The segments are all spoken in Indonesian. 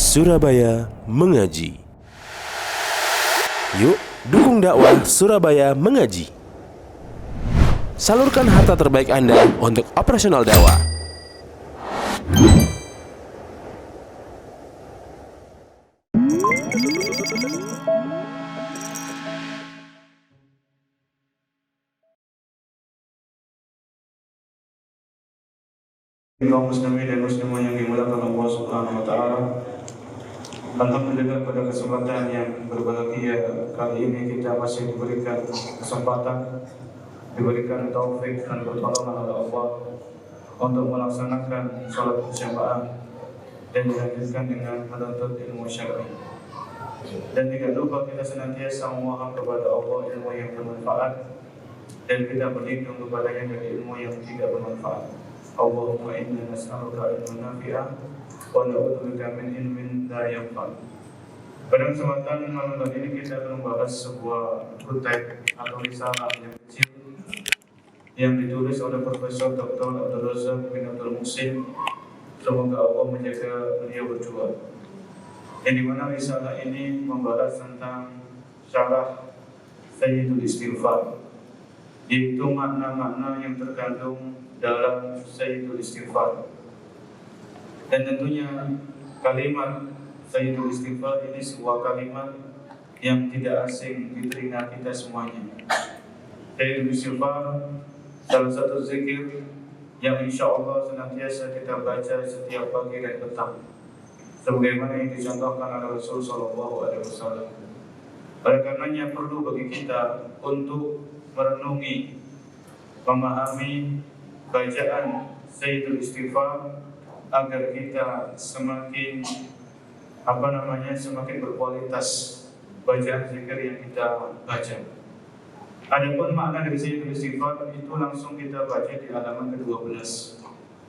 Surabaya Mengaji. Yuk, dukung dakwah Surabaya Mengaji. Salurkan harta terbaik Anda untuk operasional dakwah. Kaum muslimin dan muslimah yang dimuliakan Allah Subhanahu wa taala. Alhamdulillah, pada kesempatan yang berbahagia kali ini kita masih diberikan kesempatan, diberikan taufik dan pertolongan oleh Allah untuk melaksanakan salat berjamaah dan dilanjutkan dengan menuntut ilmu syar'i. Dan tidak lupa kita senantiasa memohon kepada Allah ilmu yang bermanfaat dan kita berlindung kepadanya dari ilmu yang tidak bermanfaat. Allahumma inna nas'aluka ilman nafi'an wa na'udzubika min ilmin la yanfa'. Pada kesempatan malam ini kita akan membahas sebuah kutip atau risalah yang kecil yang ditulis oleh Profesor Dr. Abdul Razak bin Abdul Muhsin. Semoga Allah menjaga beliau berdua. Yang dimana risalah ini membahas tentang syarah Sayyidul Istighfar, yaitu makna-makna yang terkandung dalam Sayyidul Istighfar. Dan tentunya kalimat Sayyidul Istighfar ini sebuah kalimat yang tidak asing di telinga kita semuanya. Sayyidul Istighfar salah satu zikir yang insya Allah senantiasa kita baca setiap pagi dan petang, sebagaimana yang dicontohkan oleh Rasul Sallallahu Alaihi Wasallam. Oleh karenanya perlu bagi kita untuk merenungi, memahami bacaan Sayyidul Istighfar agar kita semakin semakin berkualitas bacaan zikir yang kita baca. Adapun makna dari Sayyidul Istighfar itu langsung kita baca di halaman ke-12.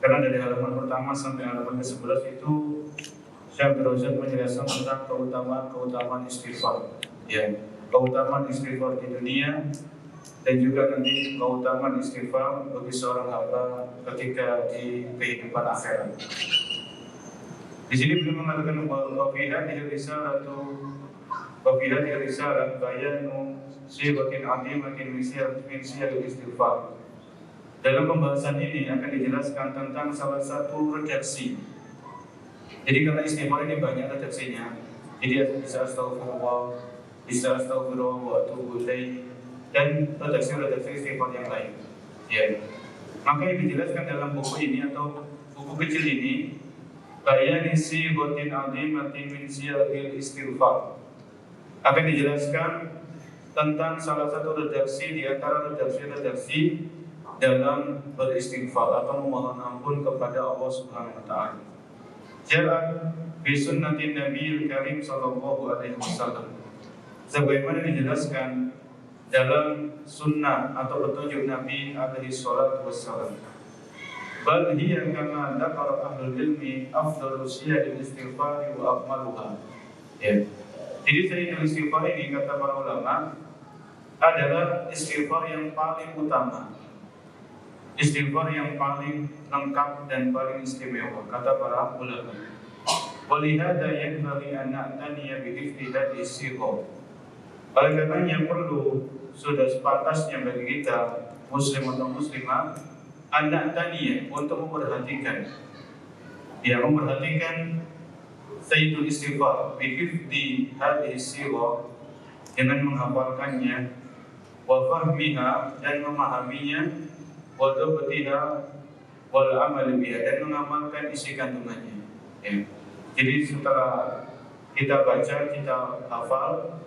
Karena dari halaman pertama sampai halaman ke-11 itu Syekh Abdul Razak menjelaskan tentang keutamaan istighfar. Ya, keutamaan istighfar di dunia dan juga nanti keutamaan istighfar bagi seorang hamba ketika di kehidupan akhirat. Di sini beliau mengatakan bahwa wafilah risalah bayanu siwatin adimatin min siyagil istighfar. Dalam pembahasan ini akan dijelaskan tentang salah satu redaksi. Jadi karena istighfar ini banyak redaksinya. Jadi bisa astaghfirullah, bisa astaghfirullah wa atubu ilaih, dan redaksi-redaksi istighfar yang lain. Ya. Maka yang dijelaskan dalam buku ini atau buku kecil ini, bayani siwatin adimatin min siyagil istighfar, akan dijelaskan tentang salah satu redaksi di antara redaksi-redaksi dalam beristighfar atau memohon ampun kepada Allah Subhanahu wa taala. Jalan bi sunnatin Nabiyil Karim sallallahu alaihi wasallam. Sebagaimana dijelaskan dalam sunnah atau petunjuk Nabi alaihi salatu wassalam. Bal hiya kama dzakara ahlul ilmi afdalu siyadil istighfar wa akmaluha. Ya. Jadi Sayyidul Istighfar ini kata para ulama adalah istighfar yang paling utama, istighfar yang paling lengkap dan paling istimewa, kata para ulama. Walihada yanbaghi an na'taniya bi hifdhi hadhihi as-sighah. Oleh karenanya perlu, sudah sepantasnya bagi kita muslim atau muslimah an na'taniya untuk memperhatikan Sayyidul Istighfar bi hifdhi hadhihi as-sighah, dengan menghafalkannya, wa fahmiha, dan memahaminya, wa dhabtiha wal amal biha, dan mengamalkan isi kandungannya. Ya. Jadi setelah kita baca, kita hafal,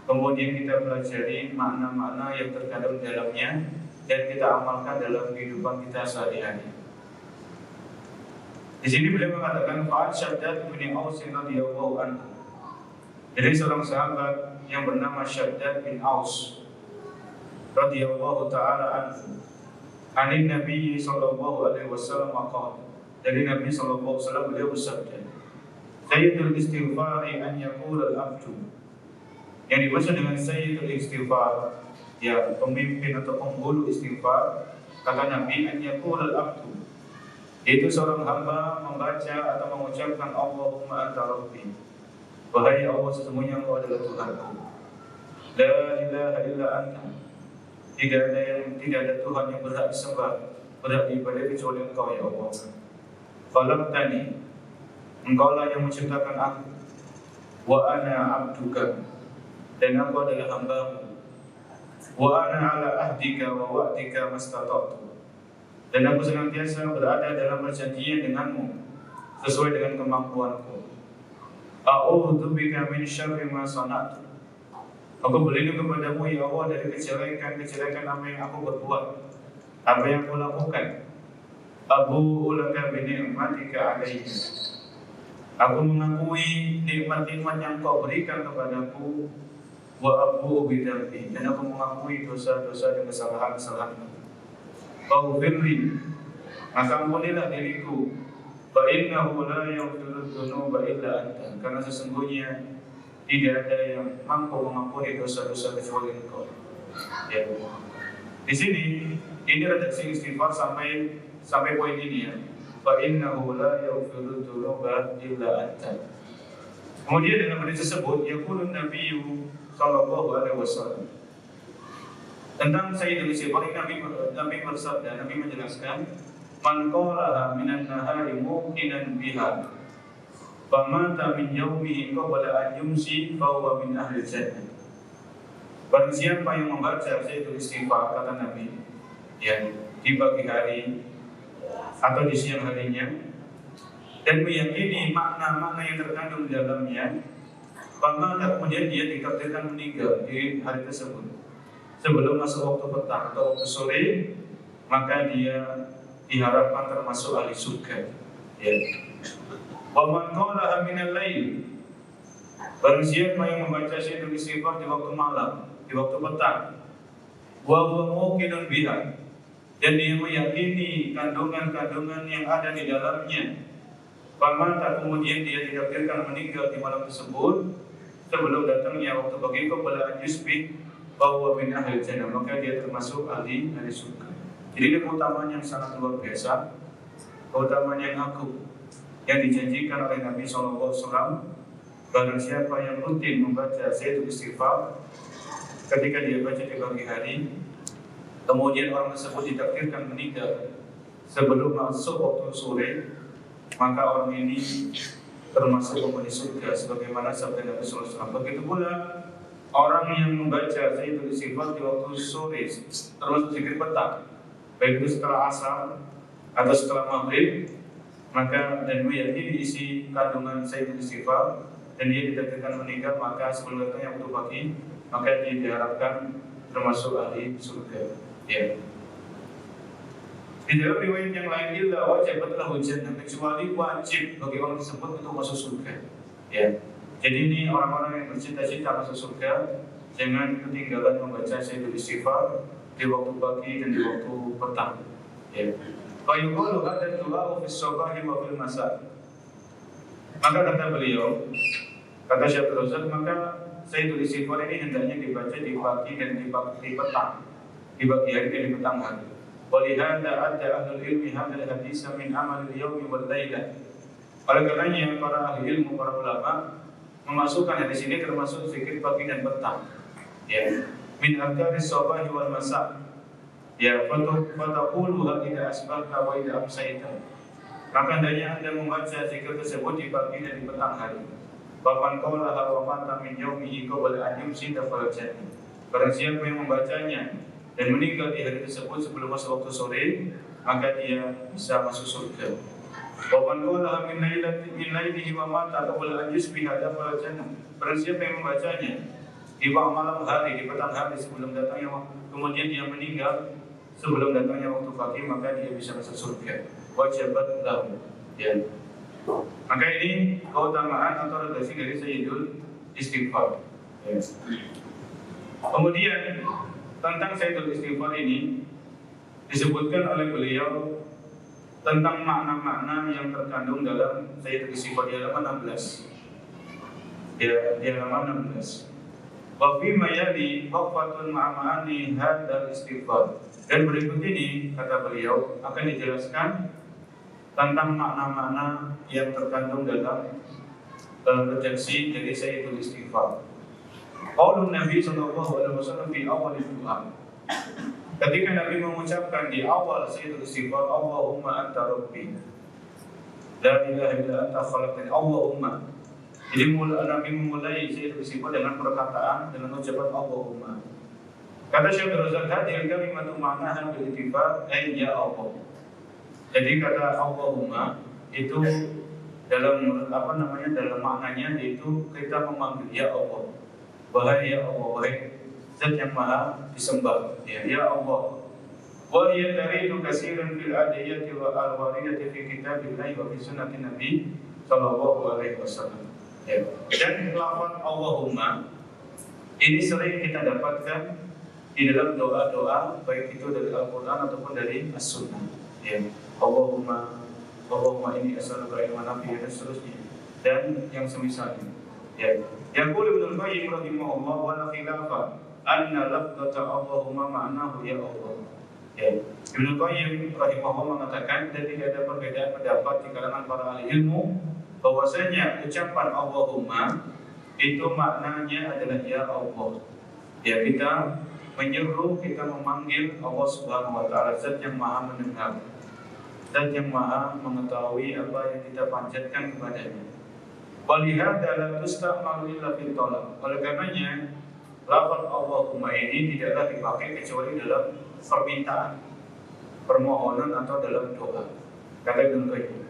kemudian kita pelajari makna-makna yang terkandung dalamnya dan kita amalkan dalam kehidupan kita sehari-hari. Di sini beliau mengatakan Fa'ad Syaddad bin Aus radhiyallahu anhu. Jadi seorang sahabat yang bernama Syaddad bin Aus radhiyallahu taala anhu, Anin Nabi sallallahu alaihi wasallam qala, dari Nabi sallallahu alaihi wasallam beliau bersabda, Sayyidul Istighfar an yaqul al-abdu. Yang dimaksud dengan Sayyidul Istighfar, ya pemimpin atau penghulu istighfar, kata Nabi, an yaqul al-abdu, Itu seorang hamba membaca atau mengucapkan Allahumma anta rabbi, wahai Allah sesungguhnya Engkau adalah Tuhanku. La ilaha illa anta, tidak ada Tuhan yang berhak disembah, berhak diibadahi kecuali Engkau ya Allah. Khalaqtani, Engkaulah yang menciptakan aku, wa ana abduka, dan aku adalah hambamu. Wa ana ala ahdika wa wa'dika mastata'tu, dan aku senantiasa berada dalam perjanjian denganmu sesuai dengan kemampuanku. A'udzu bika min syarri ma sana'tu, aku berlindung kepadamu ya Allah dari kejelekan apa yang aku berbuat, apa yang aku lakukan. Abu'u laka bi ni'matika alayya, aku mengakui nikmat-nikmat yang Kau berikan kepadaku. Wa abu'u bi dzambi, dan aku mengakui dosa-dosa dan kesalahan-kesalahanku. Faghfirli, maka ampunilah diriku. Fa innahu la yaghfiru dzunuba illa anta, karena sesungguhnya tidak ada yang mampu mengampuni dosa-dosa kecuali Engkau. Ya. Di sini ini redaksi istighfar sampai poin ini ya. Fa innahu la yaghfiru dzunuba illa anta. Kemudian dalam hadis tersebut yaqulun nabiyyu sallallahu alaihi wasallam, tentang Sayyidul Istighfar Nabi bersabda, Nabi menjelaskan, man qalaha minan nahari muqinan biha famata min yaumihi qabla an yumsi fa huwa min ahli jannah. Barang siapa yang membaca Sayyidul Istighfar, kata Nabi, ya, di pagi hari atau di siang harinya, dan meyakini makna-makna yang terkandung di dalamnya, maka kemudian dia ditakdirkan meninggal di hari tersebut sebelum masuk waktu petang atau waktu sore, maka dia diharapkan termasuk ahli surga. Ya. Wa man qalaha minal lail, barang siapa yang membaca Sayyidul Istighfar di waktu malam, di waktu petang, wa huwa muqinun biha, dan dia meyakini kandungan-kandungan yang ada di dalamnya, maka kemudian dia ditakdirkan meninggal di malam tersebut sebelum datangnya waktu bagi qabla an yusbih bahwa min ahli jannah, maka dia termasuk ahli surga. Jadi ini keutamaan yang sangat luar biasa, keutamaan yang agung yang dijanjikan oleh Nabi SAW. Barang siapa yang rutin membaca Sayyidul Istighfar ketika dia baca di pagi hari, kemudian orang tersebut ditakdirkan meninggal sebelum masuk waktu sore, maka orang ini termasuk penghuni surga sebagaimana sabda Nabi SAW. Begitu pula orang yang membaca Sayyidul Istighfar di waktu sore, termasuk zikir petang, baik itu setelah asar atau setelah maghrib, maka dan meyakini isi kandungan Sayyidul Istighfar dan dia ditakdirkan meninggal, maka sebelum datangnya waktu pagi, maka dia diharapkan termasuk ahli surga. Ya. Di dalam riwayat yang lain, illa wajibatlah jannah, kecuali wajib bagi orang tersebut untuk masuk surga. Ya. Jadi ini orang-orang yang bercita-cita masuk surga, jangan ketinggalan membaca Sayyidul Istighfar di waktu pagi dan di waktu petang. Ya. Fayuqalu hadza du'a fi shabahi wa fil masa. Maka kata beliau, kata Syekh Razak, maka Sayyidul Istighfar ini hendaknya dibaca di pagi dan di petang, di pagi hari dan di petang hari. Walihada adda ahlul ilmi hadal hadisa min amalil yawmi wal layla. Oleh karenanya para ahli ilmu, para ulama memasukkan hadis ini termasuk zikir pagi dan petang. Ya, min adkaris shabahi wal masa. Ya, fataqulu idza asbahta wa idza amsayta. Maka hendaknya Anda membaca zikir tersebut di pagi dan di petang hari. Bapan qaulaha wa mata min yaumihi qabla an yumsita farajani. Barang siapa yang membacanya dan meninggal di hari tersebut sebelum masuk waktu sore, maka dia bisa masuk surga. Bapan qaulaha min lailihi wa mata qabla an yusbiha farajani. Barang siapa yang membacanya di malam hari, di petang hari sebelum datangnya, kemudian dia meninggal sebelum datangnya waktu pagi, maka dia bisa masuk surga. Wajibat lahu. Ya. Maka ini keutamaan atau redaksi dari Sayyidul Istighfar. Ya. Kemudian tentang Sayyidul Istighfar ini disebutkan oleh beliau tentang makna-makna yang terkandung dalam Sayyidul Istighfar di halaman 16. Ya, di halaman 16. Wa fi ma yali waqfatun ma'ani hadzal istighfar. Dan berikut ini kata beliau akan dijelaskan tentang makna-makna yang terkandung dalam redaksi dari Sayyidul Istighfar. Qaulun Nabi sallallahu alaihi wasallam fi awal doa. Ketika Nabi mengucapkan di awal Sayyidul Istighfar, Allahumma anta rabbi la ilaha illa anta khalaqtani, Allahumma. Jadi Nabi memulai Sayyidul Istighfar dengan perkataan, dengan ucapan Allahumma. Kata Syekh Razak, hadhihi kalimatu ma'naha bil ittifaq ay ya Allah. Jadi kata Allahumma itu dalam dalam maknanya yaitu kita memanggil ya Allah. Wahai ya Allah, wahai Zat yang Maha disembah. Ya Allah. Wa hiya taridu katsiran fil adiyati wa al-waridati fi kitabillahi wa fi sunnati Nabi sallallahu alaihi wasallam. Ya. Dan lafaz Allahumma ini sering kita dapatkan di dalam doa-doa baik itu dari Al-Qur'an ataupun dari As-Sunnah. Ya. Allahumma ini as'aluka ilman nafi dan seterusnya dan yang semisalnya. Ya. Yaqulu Ibnu Qayyim rahimahullah wa la khilafa anna lafdhata Allahumma ma'nahu ya Allah. Ya. Ibnu Qayyim rahimahullah mengatakan dan tidak ada perbedaan pendapat di kalangan para ahli ilmu bahwasanya ucapan Allahumma itu maknanya adalah ya Allah. Ya, kita menyeru, kita memanggil Allah Subhanahu wa taala, Zat yang Maha mendengar, Zat yang Maha mengetahui apa yang kita panjatkan kepadanya. Walihada la tusta'malu illa fil talab. Oleh karenanya lafaz Allahumma ini tidaklah dipakai kecuali dalam permintaan, permohonan atau dalam doa. Kata Ibnu Qayyim,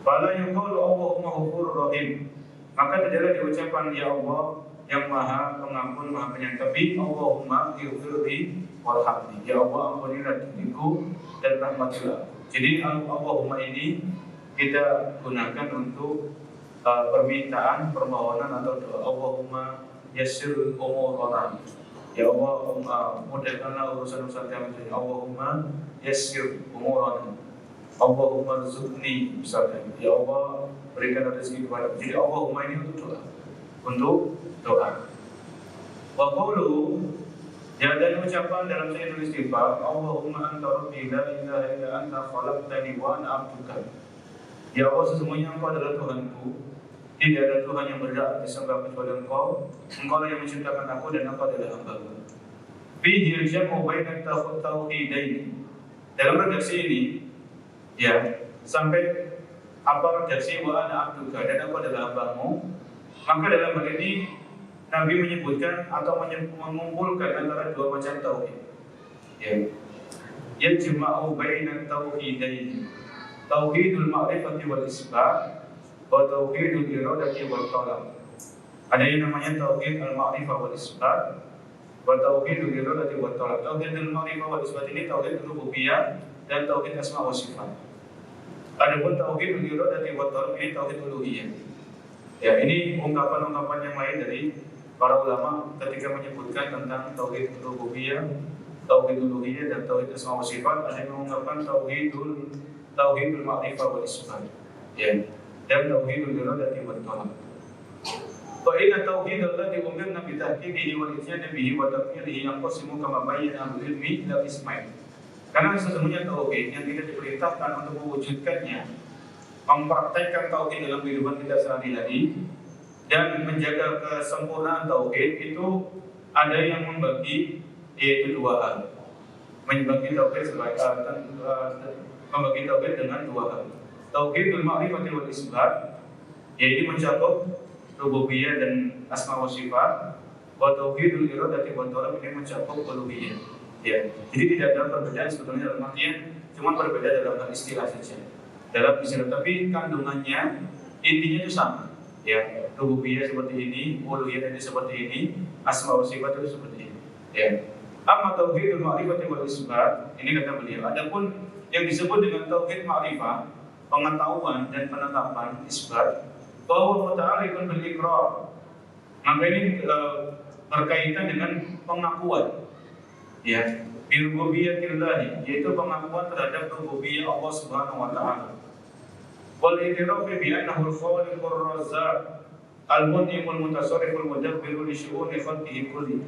fala yuqalu Allahumma ghafurur rahim. Maka tidaklah diucapkan ya Allah yang Maha Pengampun, Maha Penyayang, tapi Allahumma ighfirli warhamni. Ya Allah, ampunilah diriku dan rahmatilah. Jadi Allahumma ini kita gunakan untuk permintaan, permohonan atau doa. Allahumma yassir umurana. Ya Allah, mudahkanlah urusan-urusan kami. Allahumma yassir umurana. Allahumma rizqni misalnya. Ya Allah, berikan rezeki kepada kami. Jadi Allahumma ini untuk doa. Untuk doa. Wa qulu, ya, dan ucapan dalam Sayyidul Istighfar, Allahumma anta rabbi la ilaha illa anta khalaqtani wa ana abduka. Ya Allah, sesungguhnya Engkau adalah Tuhanku. Tidak ada Tuhan yang berhak disembah kecuali Engkau. Engkau yang menciptakan aku dan Engkau adalah hamba-Mu. Fihi al-jam'u baina tauhidaini. Dalam redaksi ini, ya, sampai apa redaksi wa ana abduka dan aku adalah hamba-Mu, maka dalam hal ini Nabi menyebutkan atau mengumpulkan antara dua macam tauhid. Ya. Yajma'u baina tauhidaini. Tauhidul ma'rifati wal isbat wa tauhidul iradati wal talab. Ada yang namanya tauhid al-ma'rifah wal isbat wa tauhidul iradati wal talab. Tauhidul ma'rifah wal isbat ini tauhid rububiyah dan tauhid asma wa sifat. Adapun tauhidul iradati wal talab ini tauhid uluhiyah. Ya, ini ungkapan-ungkapan yang lain dari para ulama ketika menyebutkan tentang tauhid rububiyah, tauhid uluhiyah dan tauhid asma wa sifat. Ada yang mengungkapkan tauhidul ma'rifah wal isbat. Ya. Dan tauhidul iradati wal talab. Fa inna tauhid alladhi umirna bi tahqiqihi wal ityani bihi wa takmilihi yanqasimu kama bayyana ahlul ilmi ila ismail. Karena sesungguhnya tauhid yang kita diperintahkan untuk mewujudkannya, mempraktekkan tauhid dalam kehidupan kita sehari-hari dan menjaga kesempurnaan tauhid itu ada yang membagi, yaitu dua hal. Membagi tauhid dengan dua hal. Tauhidul ma'rifati wal isbat, yaitu mencakup rububiyah dan asma wa sifat. Wa tauhidul iradati wal talab, ini mencakup uluhiyah. Ya, jadi tidak ada perbedaan sebetulnya dalam artian, cuma berbeda dalam istilah saja. Dalam istilah, tapi kandungannya intinya itu sama. Ya, rububiyah seperti ini, uluhiyah seperti ini, asma wa sifat itu seperti ini. Ya. Amma tauhidul ma'rifati wal isbat, ini kata beliau. Adapun yang disebut dengan tauhid ma'rifah, pengetahuan dan penetapan isbat, bahwa muta'alliqun bil iqrar. Maka ini berkaitan dengan pengakuan. Ya, bi rububiyyatillahi, yaitu pengakuan terhadap rububiyah Allah Subhanahu wa taala. Wal i'tiraf bi annahu al-khaliqur razzaq al-mun'imul mutasarriful mudabbir li syu'uni khalqihi kulli.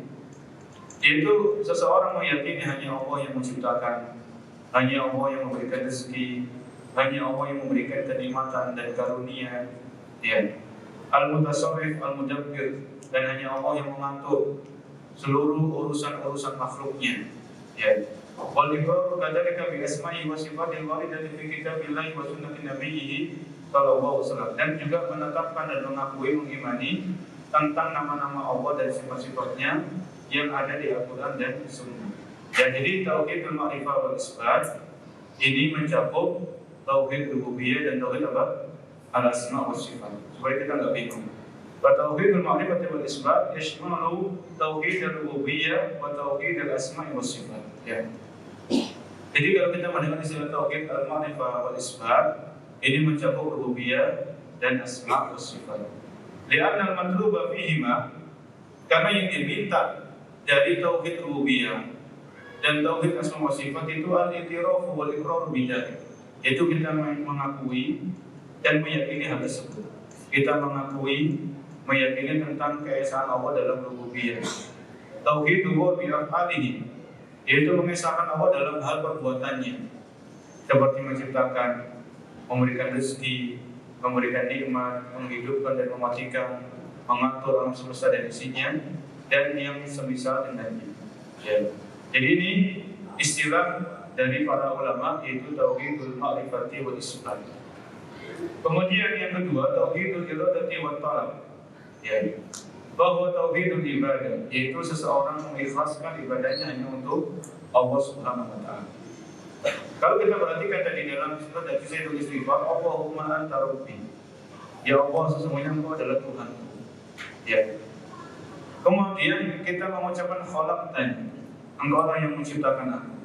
Yaitu seseorang meyakini hanya Allah yang menciptakan, hanya Allah yang memberikan rezeki, hanya Allah yang memberikan kenikmatan dan karunia, ya. Al-Mutasarrif, Al-Mudabbir, dan hanya Allah yang mengatur seluruh urusan-urusan makhluknya, ya. Wal iqraru kadzalika bi asma'i wa sifatil waridati fi kitabillahi wa sunnati nabiyhi sallallahu alaihi wasallam, dan juga menetapkan dan mengakui, mengimani tentang nama-nama Allah dan sifat-sifatnya yang ada di Al-Quran dan Sunnah. Ya, jadi tauhidul ma'rifah wal isbat ini mencakup tauhid rububiyah dan tauhid apa? Al-asma wa sifat. Supaya kita nggak bingung. Wa tauhidul ma'rifah wal isbat yashmalu tauhid rububiyah wa tauhid al-asma wa sifat. Ya. Jadi kalau kita mendengar istilah tauhid al-ma'rifah wal isbat, ini mencakup rububiyah dan asma wa sifat. Li'anna al-matluba fihima, karena yang diminta dari tauhid rububiyah dan tauhid asma wa sifat itu al-i'tiraf wal iqrar bidzalik, yaitu kita mengakui dan meyakini hal tersebut. Kita mengakui, meyakini tentang keesaan Allah dalam rububiyah. Tauhid huwa bi af'alihi, yaitu mengesahkan Allah dalam hal perbuatannya, seperti menciptakan, memberikan rezeki, memberikan nikmat, menghidupkan dan mematikan, mengatur alam semesta dan isinya, dan yang semisal dengannya. Ya. Jadi ini istilah dari para ulama, yaitu tauhidul ma'rifati wal isbat. Kemudian yang kedua, tauhidul iradati wa talab. Ya. Bahwa tauhidul ibadah, yaitu seseorang mengikhlaskan ibadahnya hanya untuk Allah Subhanahu wa taala. Kalau kita perhatikan tadi dalam surat Al-Istighfar, istighfar, Allahumma anta rabbi. Ya Allah, sesungguhnya Engkau adalah Tuhan. Ya. Kemudian kita mengucapkan khalaqtani, Engkau lah yang menciptakan aku.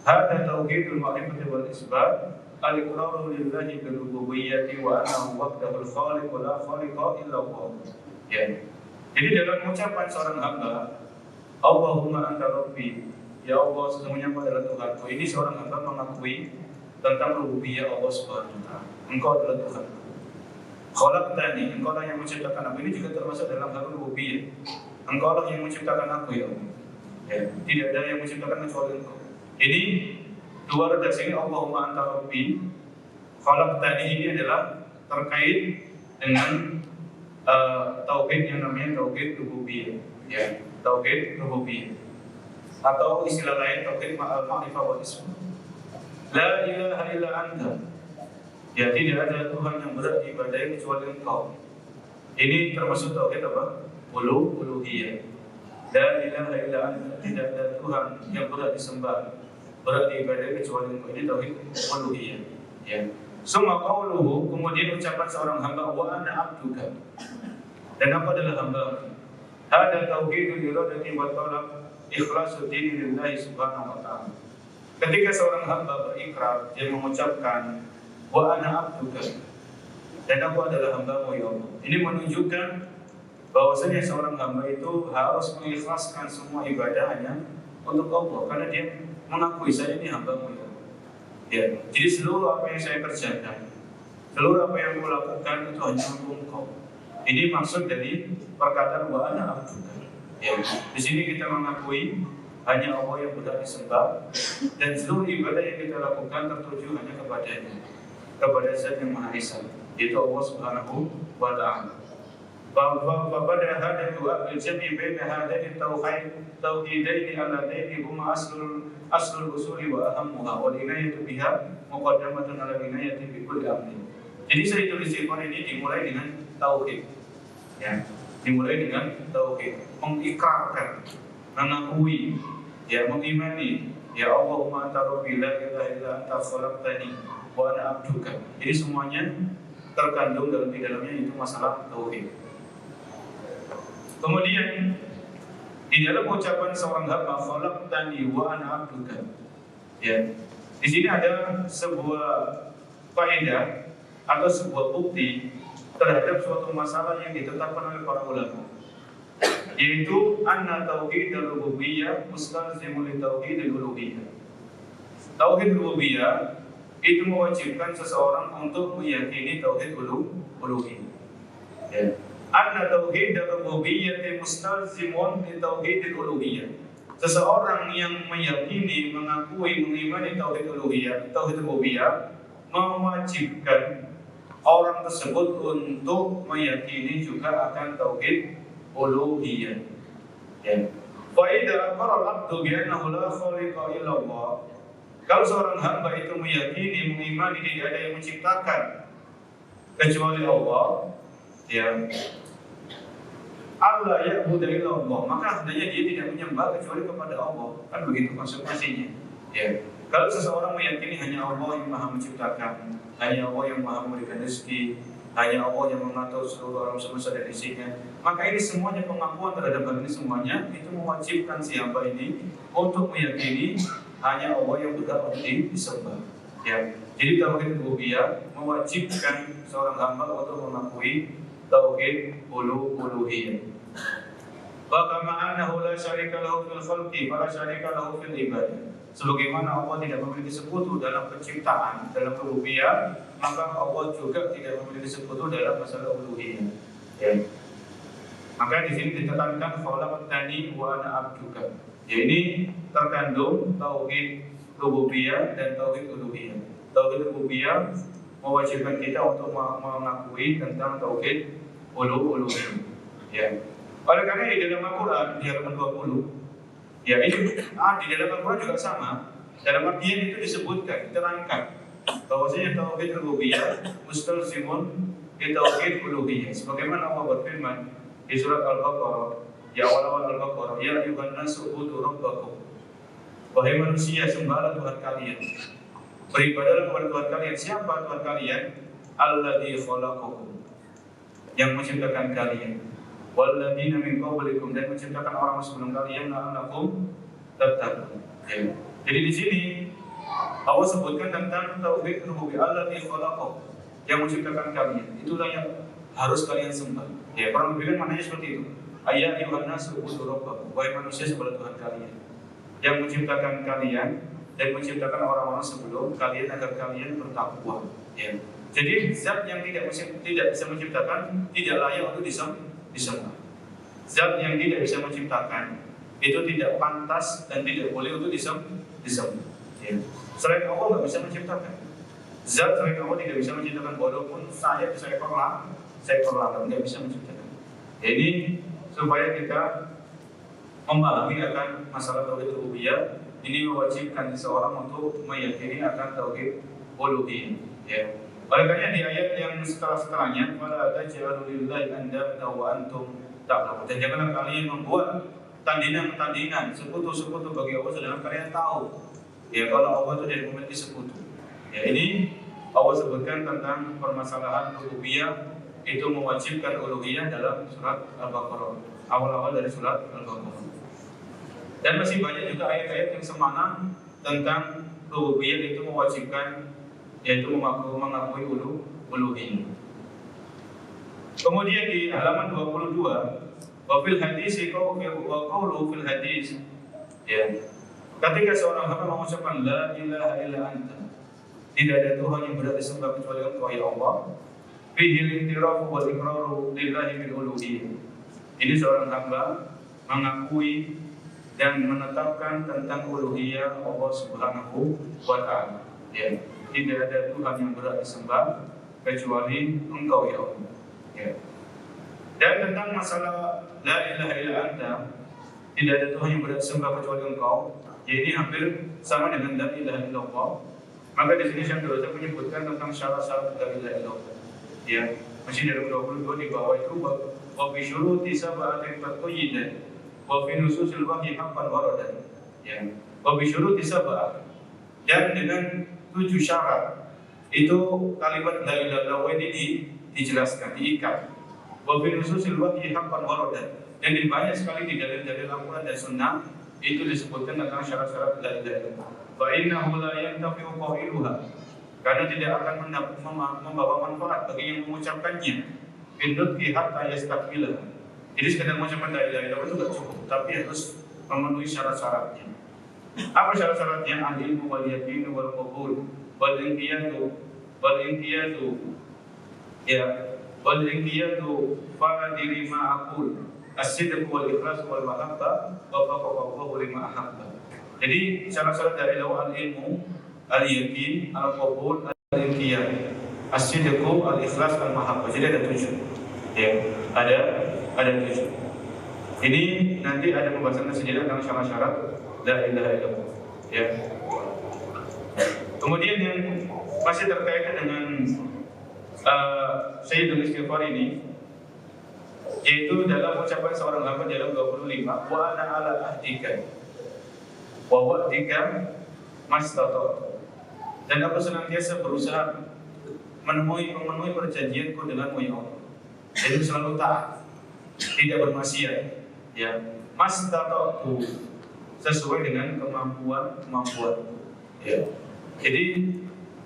Hada tauhidul ma'rifati wal isbat, al-iqraru lillahi bil rububiyyati wa annahu wahdahu al-khaliq wa la khaliqa illa Allah. Ya. Jadi dalam ucapan seorang hamba, Allahumma anta rabbi, ya Allah, sesungguhnya Engkau adalah Tuhanku. Ini seorang hamba mengakui tentang rububiyah Allah Subhanahu wa taala. Engkau adalah Tuhan. Khalaqtani, Engkau lah yang menciptakan aku. Ini juga termasuk dalam hal rububiyah. Engkau lah yang menciptakan aku, ya Allah. Ya, tidak ada yang menciptakan kecuali Engkau. Ini dua redaksi ini, Allahumma anta rabbi, khalaqtani, ini adalah terkait dengan tauhid yang namanya tauhid rububiyah. Ya, tauhid rububiyah. Atau istilah lain tauhid ma'rifah wal isbat. La ilaha illa anta, ya tidak ada Tuhan yang berhak diibadahi kecuali Engkau. Ini termasuk tauhid apa? Uluhiyah. La ilaha illa anta, tidak ada Tuhan yang berhak disembah, berhak diibadahi kecuali Engkau. Ini tauhid uluhiyah. Ya. Summa qauluhu, kemudian ucapan seorang hamba, wa ana abduka, dan aku adalah hamba. Hada tauhidul iradati wa talab, ikhlasu dini lillahi subhanahu wa ta'ala. Ketika seorang hamba berikrar, dia mengucapkan wa ana abduka, dan aku adalah hambamu, ya Allah. Ini menunjukkan bahwasanya seorang hamba itu harus mengikhlaskan semua ibadahnya untuk Allah, karena dia mengakui saya ini hambamu, ya Allah. Ya, jadi seluruh apa yang saya kerjakan, seluruh apa yang aku lakukan itu hanya untuk Engkau. Ini maksud dari perkataan wa ana abduka. Ya, di sini kita mengakui hanya Allah yang berhak disembah, dan seluruh ibadah yang kita lakukan tertuju hanya kepadanya, kepada Zat yang Maha Esa, yaitu Allah Subhanahu wa taala. Bahwa pada hadatu al-jami' baina hadaini tauhidaini alladaini huma aslul usuli wa ahammuha wal inayatu biha muqaddamatun ala inayati bi kulli amrin. Jadi Sayyidul Istighfar ini dimulai dengan tauhid. Ya, dimulai dengan tauhid, mengikrarkan, mengakui, ya, mengimani, ya Allahumma anta rabbi la ilaha illa anta khalaqtani wa ana abduka. Jadi semuanya terkandung dalam di dalamnya itu masalah tauhid. Kemudian di dalam ucapan seorang hamba khalaqtani wa ana abduka, ya, di sini ada sebuah faedah atau sebuah bukti terhadap suatu masalah yang ditetapkan oleh para ulama, yaitu anna tauhid al-rububiyyah mustalzimun li tauhid al-uluhiyyah. Tauhid rububiyah itu mewajibkan seseorang untuk meyakini tauhid uluhiyyah. Ya. Anna tauhid al-rububiyyah mustalzimun li tauhid al-uluhiyyah. Seseorang yang meyakini, mengakui, mengimani tauhid uluhiyyah, tauhid rububiyah, mewajibkan orang tersebut untuk meyakini juga akan tauhid uluhiyah. Ya. Fa idza aqarra al-'abdu bi annahu la khaliqa illa Allah. Kalau seorang hamba itu meyakini, mengimani tidak ada yang menciptakan kecuali Allah, ya, Allah ya'budu illa Allah, maka hendaknya dia tidak menyembah kecuali kepada Allah. Kan begitu konsekuensinya. Ya. Kalau seseorang meyakini hanya Allah yang Maha menciptakan, hanya Allah yang Maha memberikan rezeki, hanya Allah yang mengatur seluruh alam semesta dan isinya, maka ini semuanya pengakuan terhadap hal ini semuanya itu mewajibkan siapa ini untuk meyakini hanya Allah yang berhak untuk disembah. Ya. Jadi tauhid rububiyah mewajibkan seorang hamba untuk mengakui tauhid uluhiyah. Wa kama annahu la syarika lahu fil khalqi wa la syarika lahu fil ibadah. Sebagaimana Allah tidak memiliki sekutu dalam penciptaan, dalam rububiyah, maka Allah juga tidak memiliki sekutu dalam masalah uluhiyah. Ya. Maka di sini ditekankan khalaqtani wa ana abduka. Ya, ini terkandung tauhid rububiyah dan tauhid uluhiyah. Tauhid rububiyah mewajibkan kita untuk mengakui tentang tauhid uluhiyah. Ya. Oleh karena di dalam Al-Quran di halaman 20, ya ini di dalam Al-Quran juga sama. Dalam artian itu disebutkan, diterangkan bahwasanya tauhid rububiyah mustalzimun bi tauhid uluhiyah. Sebagaimana Allah berfirman di surat Al-Baqarah, ya awal-awal Al-Baqarah, ya ayyuhan nasu ubudu rabbakum. Wahai manusia, sembahlah Tuhan kalian. Beribadahlah kepada Tuhan kalian. Siapa Tuhan kalian? Alladzi khalaqakum, yang menciptakan kalian. Walladzina min qablikum, dan menciptakan orang sebelum kalian la'allakum tattaqun. Ya. Jadi di sini Allah sebutkan tentang tauhid rububiyah, alladzi khalaqakum, yang menciptakan kalian. Itulah yang harus kalian sembah. Ya, Quran berfirman maknanya seperti itu. Ayat ayyuhan nasu ubudu rabbakum, wahai manusia sembahlah Tuhan kalian yang menciptakan kalian dan menciptakan orang-orang sebelum kalian agar kalian bertakwa. Ya. Jadi zat yang tidak bisa menciptakan tidak layak untuk disembah. Zat yang tidak bisa menciptakan itu tidak pantas dan tidak boleh untuk disembah. Ya. Selain Allah nggak bisa menciptakan. Zat selain Allah tidak bisa menciptakan, walaupun saya seekor lalat nggak bisa menciptakan. Jadi supaya kita memahami akan masalah tauhid rububiyah, ini mewajibkan seseorang untuk meyakini akan tauhid uluhiyah. Ya. Oleh karena di ayat yang setelahnya, wala taj'alu lillahi andada wa antum ta'lamun, dan janganlah kalian membuat tandingan-tandingan, sekutu-sekutu bagi Allah sedangkan kalian tahu. Ya, kalau Allah itu tidak memiliki sekutu. Ya, ini Allah sebutkan tentang permasalahan rububiyah itu mewajibkan uluhiyah dalam surat Al-Baqarah, awal-awal dari surat Al-Baqarah. Dan masih banyak juga ayat-ayat yang semana tentang rububiyah itu mewajibkan, yaitu mengakui uluhiyah. Kemudian di halaman 22, wa fil hadis qawlu fil hadis, ya, ketika seorang hamba mengucapkan la ilaha illa anta, tidak ada Tuhan yang berhak disembah kecuali Engkau ya Allah, fihi al-i'tiraf wal iqraru lillahi bil uluhiyah. Ini seorang hamba mengakui dan menetapkan tentang uluhiyah Allah Subhanahu wa taala. Ya, tidak ada Tuhan yang berhak disembah kecuali Engkau ya Allah. Ya. Dan tentang masalah la ilaha illa anta, tidak ada Tuhan yang berhak disembah kecuali Engkau, jadi hampir sama dengan la ilaha illallah. Maka di sini Syekh Abdul Razak menyebutkan tentang syarat-syarat la ilaha illallah. Ya, masih dalam 22 di bawah itu wa bi syuruti sab'atin taqayyidan wa fi nususil wahyi haqqan waradan. Ya, wa bi syuruti sab'ah, dan dengan 7 syarat itu kalimat la ilaha illallah ini dijelaskan, diikat. Wa fi nususil wahyi haqqan waradan, dan banyak sekali di dalil-dalil Al-Qur'an dan Sunnah itu disebutkan tentang syarat-syarat la ilaha illallah. Fa innahu la yantafi'u qailuha, karena tidak akan membawa manfaat bagi yang mengucapkannya. Bindutki hatta yastakmilah. Jadi sekedar mengucapkan la ilaha illallah itu tidak cukup, tapi harus memenuhi syarat-syaratnya. Apa syarat-syaratnya? Al-ilmu wal yaqin wal qabul wal inqiyadu ya wal inqiyadu fa'adiri ma aqul as-sidq wal ikhlas wal mahabbah wa faqahu lima ahabba. Jadi syarat-syarat dari al-ilmu, al-yaqin, al-qabul, al-inqiyad. As-sidqu, al-ikhlas, al-mahabbah. Jadi ada 7. Ya, ada 7. Ini nanti ada pembahasan sendiri tentang syarat-syarat la ilaha illallah. Ya. Kemudian yang masih terkait dengan Sayyidul Istighfar ini, yaitu dalam ucapan seorang hamba dalam 25, wa ana ala ahdika wa wa'dika mastata'tu. Dan aku senantiasa berusaha memenuhi perjanjianku denganmu ya Allah. Jadi selalu taat, tidak bermaksiat. Ya, mastata'tu, sesuai dengan kemampuan. Ya. Jadi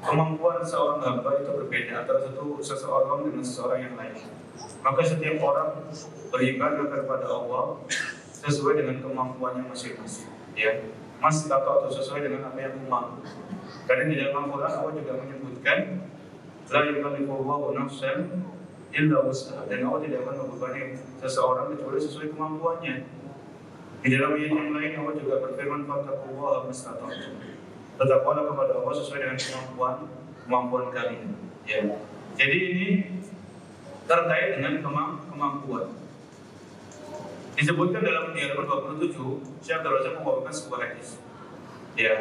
kemampuan seorang hamba itu berbeda antara seseorang dengan seseorang yang lain. Maka setiap orang beribadah kepada Allah sesuai dengan kemampuannya masing-masing. Ya, mastata'tu, sesuai dengan apa yang mampu. Karena di dalam Al-Quran Allah juga menyebutkan la yukallifullahu nafsan illa wus'aha, dan Allah tidak akan membebani seseorang kecuali sesuai kemampuannya. Di dalam ayat yang lain Allah juga berfirman fattaqullaha mastata'tum, bertakwalah kepada Allah sesuai dengan kemampuan kalian. Ya. Jadi ini terkait dengan kemampuan. Disebutkan dalam halaman 27, Syekh Abdul Razak membawakan sebuah hadis. Ya.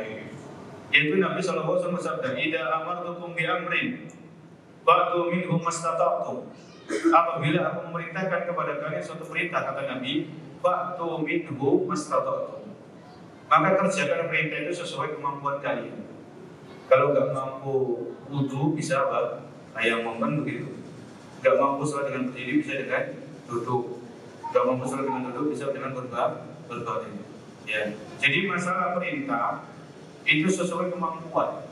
Yaitu Nabi sallallahu alaihi wasallam bersabda, "Idza amartukum bi amrin fa'tu minhu mastata'tum." Apabila aku memerintahkan kepada kalian suatu perintah, kata Nabi, fa'tu minhu mastata'tum, maka kerjakan perintah itu sesuai kemampuan kalian. Kalau nggak mampu wudu bisa apa? Tayammum, kan begitu. Nggak mampu sholat dengan berdiri bisa dengan duduk. Nggak mampu sholat dengan duduk bisa dengan berbaring. Ya. Jadi masalah perintah itu sesuai kemampuan.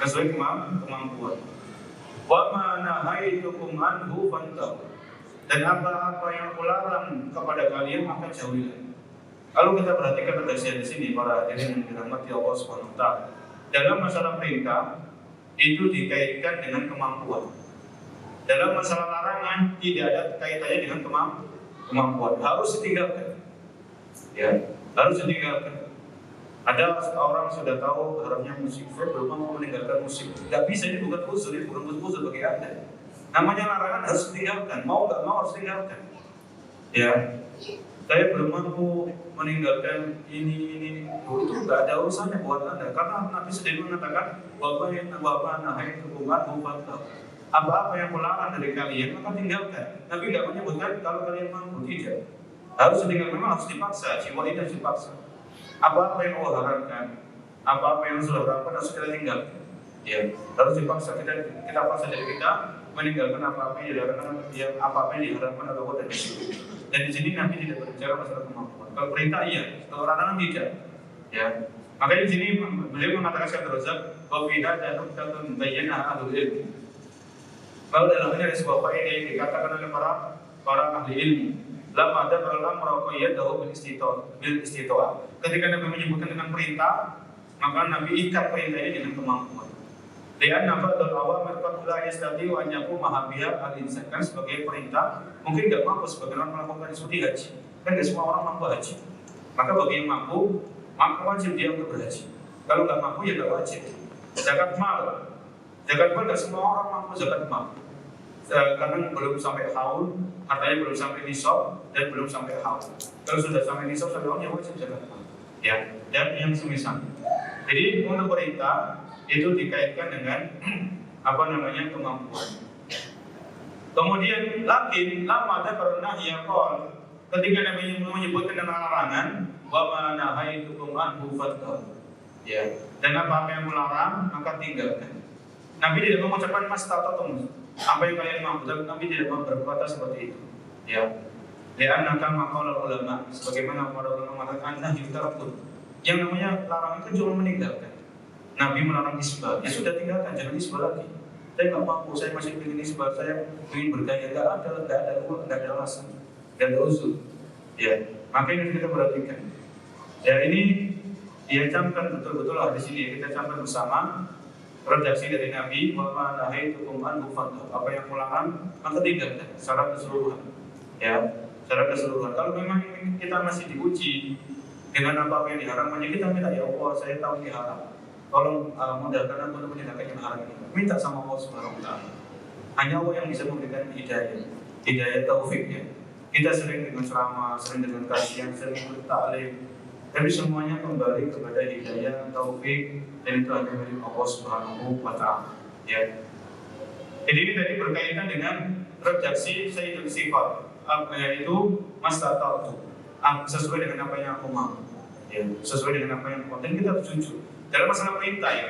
Sesuai kemampuan. Wa ma nahaitukum anhu fantahu. Dan apa-apa yang kularang kepada kalian maka jauhilah. Kalau kita perhatikan di sini para hadirin yang dirahmati Allah Subhanahu wa taala, dalam masalah perintah itu dikaitkan dengan kemampuan. Dalam masalah larangan tidak ada kaitannya dengan kemampuan. Harus ditinggalkan. Ya, harus ditinggalkan. Ada orang sudah tahu haramnya musik, saya belum mau meninggalkan musik. Tidak bisa, ini bukan uzur, ini bukan uzur bagi Anda. Namanya larangan harus ditinggalkan, mau nggak mau harus ditinggalkan. Ya, saya belum mampu meninggalkan ini. Itu nggak ada urusannya buat Anda, karena Nabi sendiri mengatakan bahwa apa-apa yang melarang dari kalian maka tinggalkan. Nabi nggak menyebutkan kalau kalian mampu, tidak. Harus ditinggalkan, memang harus dipaksa, jiwa ini harus dipaksa. Apa yang Allah haramkan, apa yang sudah haramkan harus kita tinggalkan. Ya, harus dipaksa, kita paksa diri kita meninggalkan apa yang dilarangkan, apa yang diharamkan oleh Allah dan Rasul. Dan di sini Nabi tidak berbicara masalah kemampuan. Kalau perintah iya, kalau larangan tidak. Ya, makanya di sini beliau mengatakan Syekh Abdul Razak, wa fi hadza nuqtatun bayyanaha ahlul ilm. Kalau dalam ini ada sebuah faedah yang dikatakan oleh para ahli ilmu. Lama ada dalam merokoyat dahu bil istitoa. Ketika Nabi menyebutkan dengan perintah, maka Nabi ikat perintah ini dengan kemampuan. Lian nafad dan awamir qadla yastati wa anyaku mahabiyah al-insan, kan sebagai perintah mungkin tidak mampu sebagian orang melakukan studi haji. Kan tidak semua orang mampu haji. Maka bagi yang mampu, maka wajib dia untuk berhaji. Kalau nggak mampu ya nggak wajib. Zakat mal nggak semua orang mampu zakat mal. Karena belum sampai haul, hartanya belum sampai nisab dan belum sampai haul. Kalau sudah sampai nisab, sampai haul ya wajib zakat mal. Ya, dan yang semisal. Jadi untuk perintah itu dikaitkan dengan kemampuan. Kemudian lama ada pernah ya qol, ketika Nabi menyebutkan dengan larangan, wa ma nahaitukum anhu fattaqu. Ya, dan apa yang melarang maka tinggalkan. Nabi tidak mengucapkan mastata'tum, apa yang kalian mampu. Nabi tidak berkata seperti itu. Ya, li'anna kama qala ulama, sebagaimana para ulama mengatakan nahi tarakun. Yang namanya larangan itu cuma meninggalkan. Nabi melarang isbal, ya sudah tinggalkan, jangan isbal lagi. Saya nggak mampu, saya masih ingin isbal, saya ingin bergaya, nggak ada alasan, nggak ada uzur. Ya, maka ini kita perhatikan. Ya ini dia camkan betul-betul lah di sini, kita camkan bersama redaksi dari Nabi, wa ma nahaitukum anhu fattaqu, apa yang melarang maka tinggalkan secara keseluruhan. Ya, secara keseluruhan. Kalau memang kita masih diuji dengan apa yang diharamkan, kita minta ya Allah, saya tahu ini haram. tolong mudahkan aku untuk meninggalkan yang haram ini. Minta sama Allah Subhanahu wa taala. Hanya Allah yang bisa memberikan hidayah taufik ya. Kita sering dengan ceramah, sering dengan kajian, sering bertaklim, tapi semuanya kembali kepada hidayah taufik, dan itu hanya milik Allah Subhanahu wa taala ya. Jadi ini tadi berkaitan dengan redaksi Sayyidul Sifat, yaitu mastata'tu, sesuai dengan apa yang aku mau ya, sesuai dengan apa yang aku mau. Dan kita harus jujur dalam masalah perintah ya.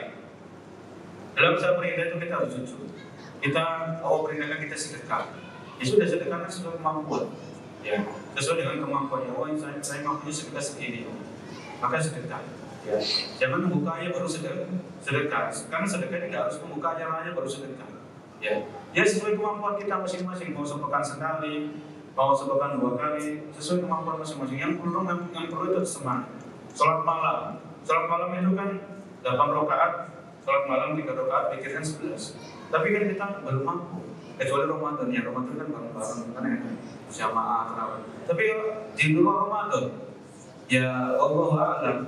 Dalam masalah perintah itu kita harus jujur. Kita perintahkan kita sedekah, ya sudah, sedekahkan sesuai kemampuan ya, sesuai dengan kemampuannya. Saya mampunya sedekah segini, maka sedekah ya. Jangan membukanya baru sedekah, karena sedekah tidak harus membuka acaranya baru sedekah ya. Ya sesuai kemampuan kita masing-masing, mau sepekan sekali, mau sepekan 2 kali, sesuai kemampuan masing-masing. Yang perlu itu semangat. Sholat malam itu kan 8 rakaat, sholat malam 3 rakaat, pikirkan 11. Tapi kan kita belum mampu, kecuali Ramadan ya. Ramadan kan bareng-bareng kan ya, jamaah terawih. Tapi di luar Ramadan ya Allah a'lam,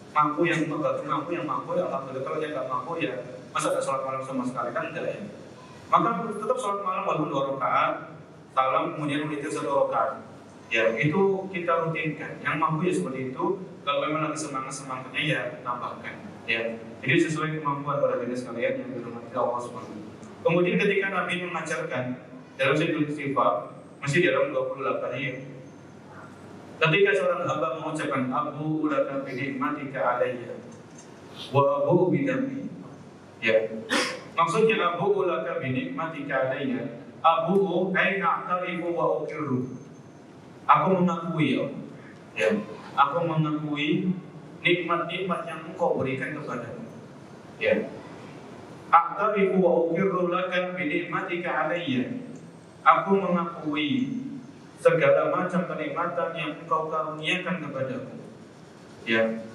mampu yang mampu ya alhamdulillah. Kalau yang nggak mampu ya masa nggak sholat malam sama sekali, kan enggak ya. Maka tetap sholat malam walaupun 2 rakaat, salam kemudian witir 1 rakaat ya, itu kita rutinkan. Yang mampu ya seperti itu. Kalau memang lagi semangatnya ya tambahkan ya. Jadi sesuai kemampuan para hadirin sekalian yang dirahmati Allah Subhanahu. Kemudian ketika Nabi mengajarkan dalam Sayyidul Sifat, masih dalam 28 ini, ketika seorang hamba mengucapkan Abu laka bi nikmatika alayya wa abu bi dhanbi ya. Maksudnya Abu laka bi nikmatika alayya, Abu ay a'tarifu wa uqirru. Aku mengakui ya. Aku mengakui nikmat-nikmat yang Engkau berikan kepadaku ya. A'tarifu wa uqirru laka bi nikmatika alayya. Aku mengakui segala macam kenikmatan yang Engkau karuniakan kepadaku ya.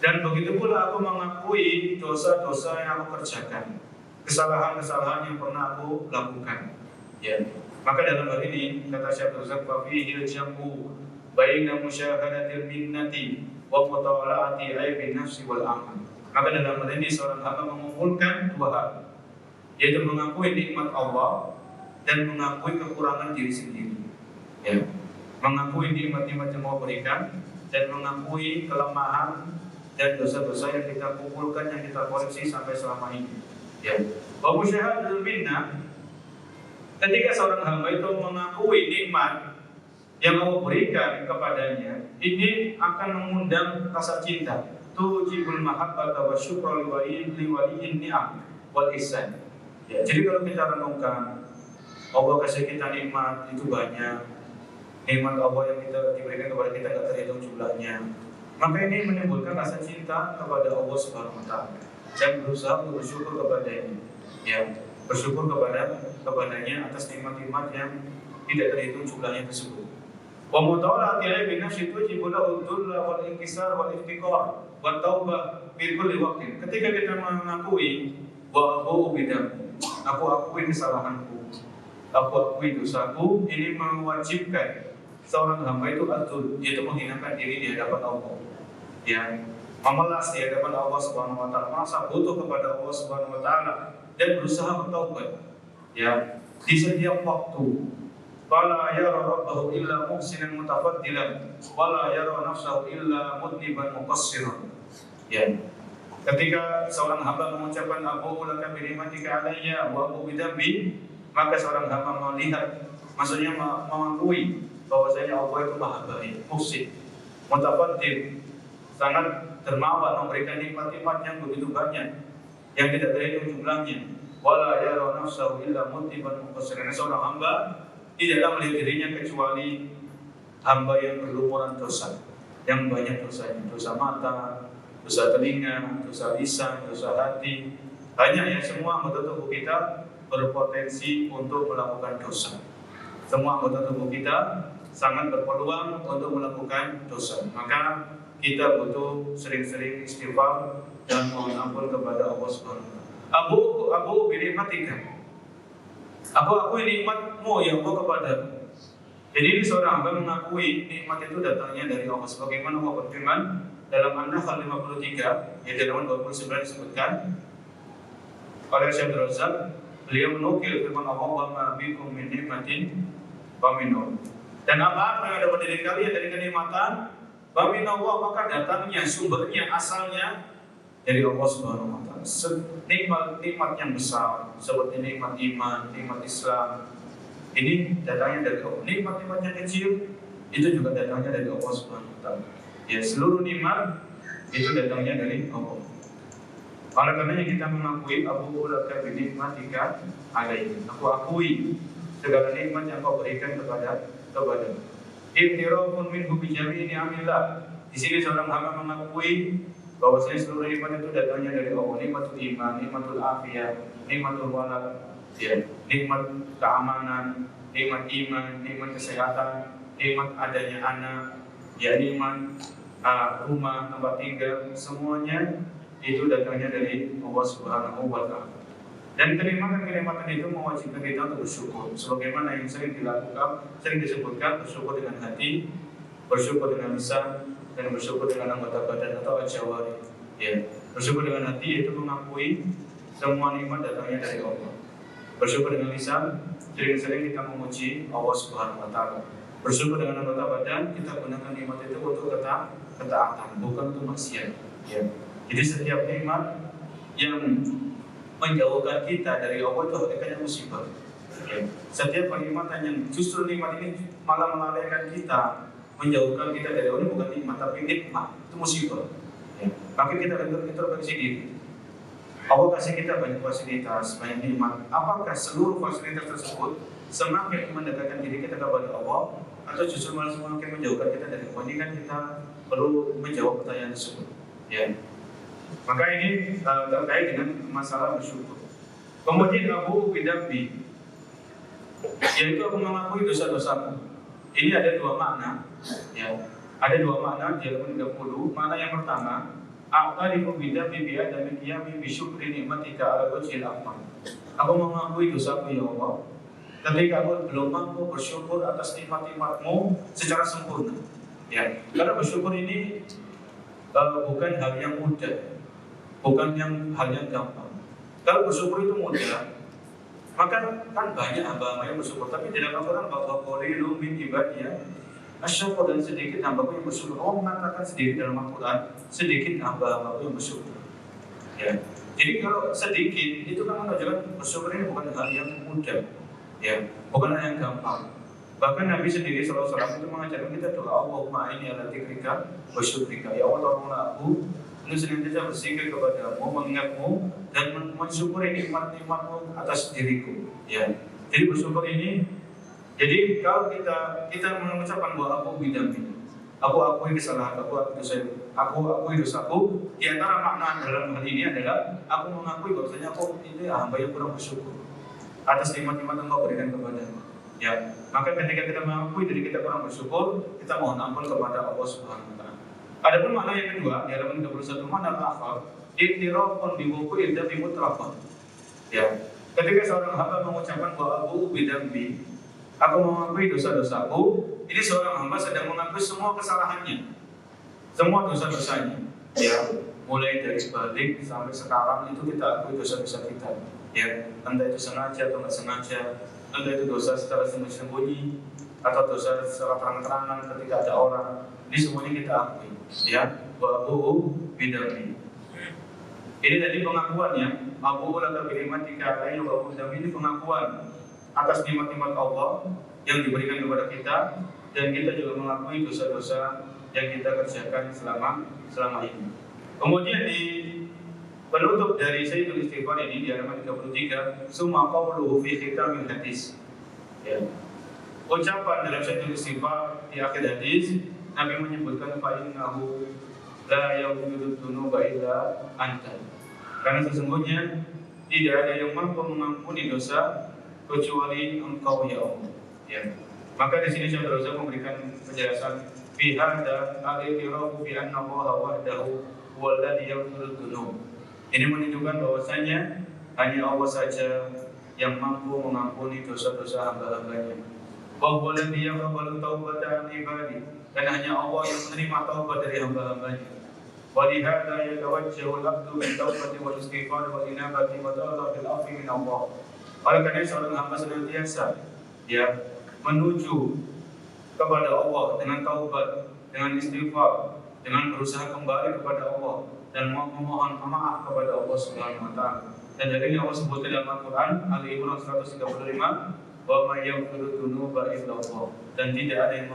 Dan begitu pula aku mengakui dosa-dosa yang aku kerjakan, kesalahan-kesalahan yang pernah aku lakukan ya. Maka dalam hal ini kata Syekh Razak, fa fihi al-jam'u baina musyahadatil minnati wa mutawala'ati aibin nafsi wal amal. Maka dalam hal ini seorang hamba mengumpulkan 2 hal, yaitu mengakui nikmat Allah dan mengakui kekurangan diri sendiri ya. Mengakui nikmat-nikmat yang Allah berikan dan mengakui kelemahan dan dosa-dosa yang kita kumpulkan, yang kita koleksi sampai selama ini ya. Wa musyahadatul minnah, ketika seorang hamba itu mengakui nikmat yang Allah berikan kepadanya, ini akan mengundang rasa cinta. Tujibul mahabbata wa syukra li waliyin ni'am wal ihsan ya. Jadi kalau kita renungkan, Allah kasih kita nikmat itu banyak, nikmat Allah yang kita diberikan kepada kita tidak terhitung jumlahnya. Maka ini menimbulkan rasa cinta kepada Allah Subhanahu wa taala dan berusaha untuk bersyukur kepadanya ya. Bersyukur kepadanya atas nikmat-nikmat yang tidak terhitung jumlahnya tersebut. Wa mutawala'ati aibin nafsi tujibu lahu dhulla wal inkisar wal iftiqar wa taubah fi kulli waqtin. Ketika kita mengakui bahwa aku akui kesalahanku, aku akui dosaku, ini mewajibkan seorang hamba itu atul, yaitu menghinakan diri di hadapan Allah ya, memelas di hadapan Allah Subhanahu wa taala, merasa butuh kepada Allah Subhanahu wa taala dan berusaha bertaubat ya di setiap waktu. Fala yara rabbahu illa muhsinan mutafaddilan wala yara nafsahu illa mudniban muqassiran ya. Ketika seorang hamba mengucapkan Abu laka bi nikmatika alayya wa abu bi dhanbi, maka seorang hamba melihat, maksudnya mengakui bahwasanya Allah itu Maha Baik, muhsin, mutafaddil, sangat dermawan, memberikan nikmat-nikmat yang begitu banyak yang tidak terhitung jumlahnya. Wala yara nafsahu illa mudniban muqassiran. Seorang hamba tidaklah melihat dirinya kecuali hamba yang berlumuran dosa, yang banyak dosanya, dosa mata, dosa telinga, dosa lisan, dosa hati. Banyak ya, semua anggota tubuh kita berpotensi untuk melakukan dosa. Semua anggota tubuh kita sangat berpeluang untuk melakukan dosa. Maka kita butuh sering-sering istighfar dan mohon ampun kepada Allah Subhanahu wa taala. Abu bi nikmatika. Aku nikmatmu ya Allah kepadaku. Jadi ini seorang hamba mengakui nikmat itu datangnya dari Allah. Sebagaimana Allah berfirman, dalam An-Nahl 53 ayat 29 disebutkan oleh Syekh Razak, beliau menukil firman Allah, "Wa ma bikum min nikmatin fa minhu." Dan apa yang ada pada diri kalian dari kenikmatan, fa min Allah, maka datangnya, sumbernya, asalnya dari Allah Subhanahu wa taala. Nikmat yang besar seperti nikmat iman, nikmat Islam, ini datangnya dari Allah. Nikmat-nikmat yang kecil itu juga datangnya dari Allah Subhanahu wa taala. Ya, seluruh nikmat itu datangnya dari Allah. Oleh karenanya kita mengakui Abu laka bi nikmatika alaihi. Aku akui segala nikmat yang Kau berikan kepada. Iktirafun minhu bi jami'i ni'amillah. Di sini seorang hamba mengakui bahwasanya seluruh nikmat itu datangnya dari Allah. Nikmatul iman, nikmatul afiyah, nikmatul walad, ya, nikmat keamanan, nikmat iman, nikmat kesehatan, nikmat adanya anak, ya, nikmat rumah, tempat tinggal, semuanya itu datangnya dari Allah Subhanahu wa taala. Dan kenikmatan-kenikmatan itu mewajibkan kita untuk bersyukur, sebagaimana yang sering dilakukan, sering disebutkan, bersyukur dengan hati, bersyukur dengan lisan, dan bersyukur dengan anggota badan atau al-jawari. Ya, bersyukur dengan hati itu mengakui semua nikmat datangnya dari Allah. Bersyukur dengan lisan, sering-sering kita memuji Allah Subhanahu wa taala. Bersyukur dengan anggota badan, kita gunakan nikmat itu untuk ketaatan, bukan untuk maksiat. Ya. Jadi setiap nikmat yang menjauhkan kita dari Allah itu hakikatnya musibah. Ya. Setiap kenikmatan yang justru nikmat ini malah melalaikan kita, menjauhkan kita dari Allah, bukan nikmat tapi nikmat, itu musibah. Ya. Maka kita introspeksi diri. Allah kasih kita banyak fasilitas, banyak nikmat. Apakah seluruh fasilitas tersebut semakin mendekatkan diri kita kepada Allah, atau justru malah semakin menjauhkan kita dari Allah? Ini kan kita perlu menjawab pertanyaan tersebut. Ya. Maka ini terkait dengan masalah bersyukur. Kemudian Abu bidambi, yaitu aku mengakui dosa-dosaku. Ini ada dua makna. Ya. Ada dua makna di halaman 30. Makna yang pertama, a'tarifu bidambi bi'adami qiyami bi syukri nikmatika ala wajhil akmal. Aku mengakui dosaku ya Allah, ketika aku belum mampu bersyukur atas nikmat-nikmat-Mu secara sempurna. Ya. Karena bersyukur ini bukan hal yang mudah, bukan hal yang gampang. Kalau bersyukur itu mudah, maka kan banyak hamba-hamba yang bersyukur. Tapi di dalam Al-Quran bahwa qalilun min ibadiyah asyukur, dan sedikit hamba-Ku yang bersyukur. Allah mengatakan sendiri dalam Al-Quran, sedikit hamba-hamba-Ku yang bersyukur. Ya. Jadi kalau sedikit itu kan menunjukkan bersyukur ini bukan hal yang mudah, ya, bukan hal yang gampang. Bahkan Nabi sendiri SAW itu mengajarkan kita doa, Allahumma inni ala dzikrika wa syukrika. Ya Allah, tolonglah aku untuk senantiasa berzikir kepadamu, mengingatmu, dan mensyukuri nikmat-nikmatmu atas diriku. Ya. Jadi bersyukur ini, jadi kalau kita mengucapkan bahwa aku bidambi, aku akui kesalahan, aku akui dosaku. Di antara makna dalam hal ini adalah aku mengakui bahwasanya aku ini hamba yang kurang bersyukur atas nikmat-nikmat yang Kau berikan kepadaku. Ya, maka ketika kita mengakui diri kita kurang bersyukur, kita mohon ampun kepada Allah Subhanahu wa taala. Adapun makna yang kedua, di halaman 31, makna akhar, iktirafun bi wuqu'i dzambi mutlaqan. Ya, ketika seorang hamba mengucapkan bahwa aku bidambi, aku mengakui dosa-dosaku, ini seorang hamba sedang mengakui semua kesalahannya, semua dosa-dosanya. Ya, mulai dari balik sampai sekarang itu kita akui dosa-dosa kita. Ya, entah itu sengaja atau nggak sengaja, entah itu dosa secara sembunyi atau dosa secara terang-terangan ketika ada orang, ini semuanya kita akui. Ya, Abu bidambi. Ini tadi pengakuannya, Abu laka bi nikmatika alaihi wa Abu bidambi, ini pengakuan atas nikmat-nikmat Allah yang diberikan kepada kita, dan kita juga mengakui dosa-dosa yang kita kerjakan selama ini. Kemudian di penutup dari Sayyidul Istighfar ini di halaman 33, summa qawluhu fi khitamil hadis. Ya. Ucapan dalam Sayyidul Istighfar di akhir hadis, Nabi menyebutkan fa innahu la yaghfiru dzunuba illa anta. Karena sesungguhnya tidak ada yang mampu mengampuni dosa kecuali Engkau ya Allah. Ya. Maka di sini Syekh Razak memberikan penjelasan fi hadza al-i'tirafu bi anna Allah wahdahu huwal ladzi yaghfiru dzunub. Ini menunjukkan bahwasanya hanya Allah saja yang mampu mengampuni dosa-dosa hamba-hambanya. Wa huwa alladzi yaqbalu taubata 'an ibadi, dan hanya Allah yang menerima taubat dari hamba-hambanya. ولهذا يتوجه العبد بالتوبة والاستغفار والإنابة وطلب العفو من Allah. Oleh karena seorang hamba senantiasa menuju kepada Allah dengan taubat, dengan istighfar, dengan berusaha kembali kepada Allah dan memohon maaf kepada Allah Subhanahu wa taala. Dan dari ini Allah sebutkan dalam Al-Qur'an Ali Imran 135, wa may yaghfiru dzunuba illa Allah. Dan tidak ada yang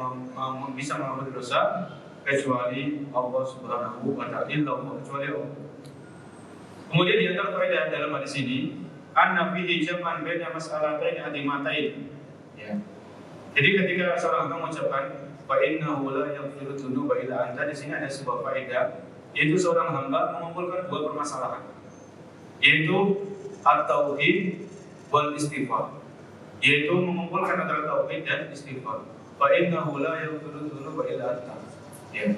bisa mengampuni dosa kecuali Allah Subhanahu wa taala, kecuali Allah. Kemudian di antara faedah dalam hadis ini, anna fihi jam'an baina mas'alatain adimatain. Ya. Jadi ketika seorang hamba mengucapkan fa innahu la yaghfiru dzunuba illa anta, di sini ada sebuah faedah, yaitu seorang hamba mengumpulkan dua permasalahan, yaitu at-tauhid wal istighfar, yaitu mengumpulkan antara tauhid dan istighfar. Fa innahu la yaghfiru dzunuba illa anta. Ya.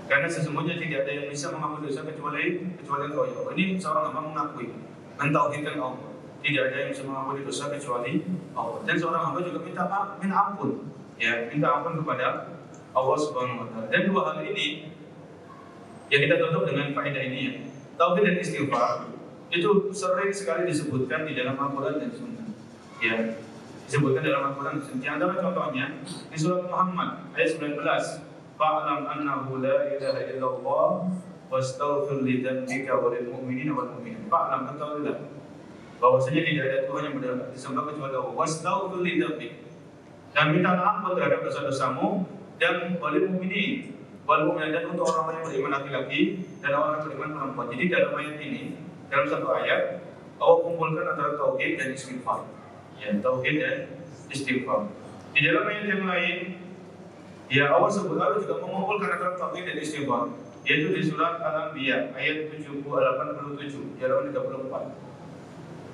Karena sesungguhnya tidak ada yang bisa mengampuni dosa kecuali Engkau ya Allah. Ini seorang hamba mengakui, mentauhidkan Allah. Tidak ada yang bisa mengampuni dosa kecuali Allah. Dan seorang hamba juga minta ampun, minta ampun kepada Allah Subhanahu wa taala. Dan dua hal ini yang kita tutup dengan faedah ini ya. Tauhid dan istighfar itu sering sekali disebutkan di dalam Al-Qur'an dan Sunnah. Ya. Disebutkan dalam Al-Qur'an dan Sunnah. Di antara contohnya di surat Muhammad ayat 19, fa'lam annahu la ilaha illallah wastaghfir li dzambika wa lil mu'minina wal mu'minat. Fa'lam, ketahuilah bahwasanya tidak ada Tuhan yang benar disembah kecuali Allah. Wastaghfir li dzambika, dan minta ampun terhadap dosa-dosamu, dan walil mu'minin wal mu'minat, dan untuk orang-orang yang beriman laki-laki dan orang yang beriman perempuan. Jadi dalam ayat ini, dalam satu ayat Allah kumpulkan antara tauhid dan istighfar. Ya, tauhid dan istighfar. Di dalam ayat yang lain, Allah juga mengumpulkan antara tauhid dan istighfar, yaitu di surat Al-Anbiya ayat 87, di halaman 34.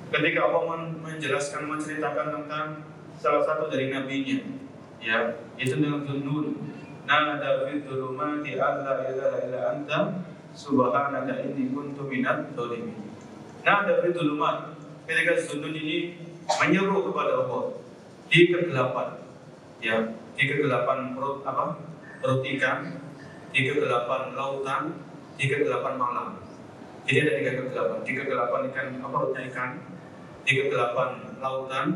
Ketika Allah menjelaskan, menceritakan tentang salah satu dari nabinya, itu dengan Zunnun, nada fi dzulumati alla ilaha illa anta subhanaka inni kuntu minadz dzalimin. Nada fi dzulumat, ketika Zunnun ini menyeru kepada Allah di kegelapan, di kegelapan perut ikan, di kegelapan lautan, di kegelapan malam. Jadi ada tiga kegelapan ikan, perutnya ikan, di kegelapan lautan,